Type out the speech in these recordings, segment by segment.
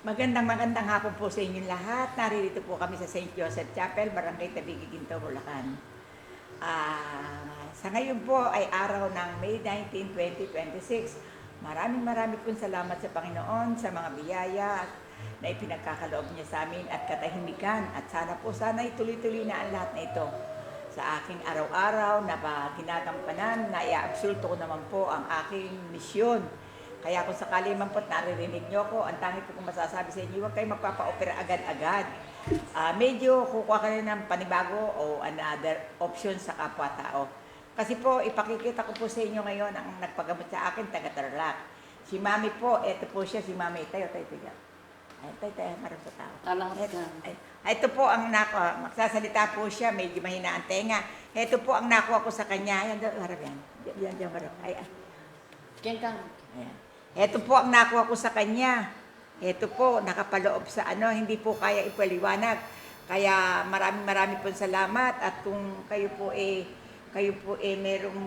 Magandang hapon po sa inyong lahat. Naririto po kami sa St. Joseph Chapel, Barangay Tabigi, Ginto, Bulacan. Sa ngayon po ay araw ng May 19, 2026. Marami pong salamat sa Panginoon sa mga biyaya na ipinagkakaloob niya sa amin at katahimikan. At sana ituloy-tuloy na ang lahat na ito. Sa aking araw-araw na ginagampanan, na iaabsulto ko naman po ang aking misyon. Kaya kung sakali man po't naririnig nyo ko, ang tanging ko kung masasabi sa inyo, huwag kayo magpapa-opera agad-agad. Medyo kukuha ka rin ng panibago o another option sa kapwa-tao. Kasi po, ipakikita ko po sa inyo ngayon ang nagpagamot sa akin, taga-Tarlac. Si Mami po, eto po siya, si Mami. Tayo. Tayo, marap sa tao. Ito po ang magsasalita po siya, medyo mahina ang tenga. Ito po ang nakuha ko sa kanya. Yan, harap yan. Yan, harap. Ayan. Ito po ang nakuha ko sa kanya. Ito po, nakapaloob sa hindi po kaya ipaliwanag. Kaya marami pong salamat. At kung kayo po merong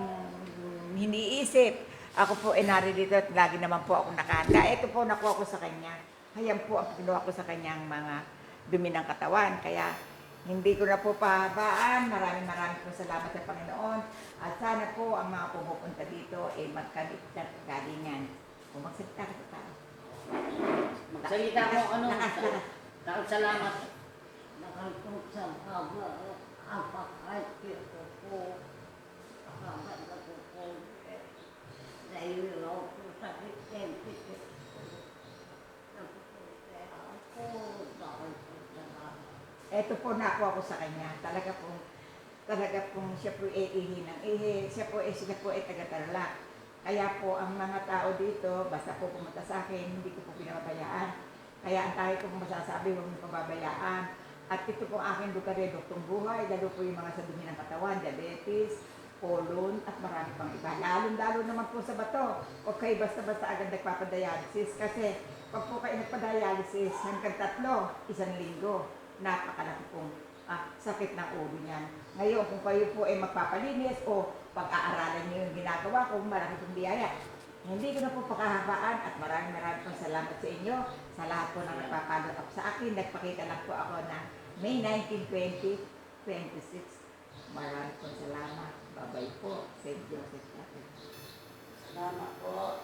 hiniisip, ako po naririto at lagi naman po ako nakahanda. Ito po nakuha ko sa kanya. Ayan po ang kinuha ko sa kanyang mga dumi ng katawan. Kaya hindi ko na po pahabaan. Maraming pong salamat sa Panginoon. At sana po ang mga pumupunta dito magkamit ng galingan. Kung magsalita ka sa tao. Magsalita mo ano? Salamat. Nakatuksang haba ang pakakit ko po. Haba na po po. Dahil ako po sakit tempi ko. Ito po nakuha ko sa kanya. Talaga pong siya po ihi ng ihi. Siya po taga-Tarlac. Kaya po ang mga tao dito, basta po pumunta sa akin, hindi ko po pinababayaan. Kaya ang tayo ko pong masasabi, huwag mo pababayaan. At ito po aking lugar duktong buhay, lalo po yung mga sa dumi ng katawan, diabetes, colon, at marami pang iba. Lalo naman po sa bato. Huwag kayo basta-basta agad nagpapadialysis. Kasi pag po kayo nagpadialysis, hanggang 3, 1 linggo, napakalaki pong sakit ng ulo niyan. Ngayon, kung kayo po ay magpapalinis o pag-aaralan niyo yung ginagawa ko, malaki pong biyaya. Hindi ko na po pakahabaan at maraming pong salamat sa inyo sa lahat po na nagpapalo up sa akin. Nagpakita lang po ako na May 19, 2026. Maraming pong salamat. Bye-bye po. St. Joseph. Salamat po.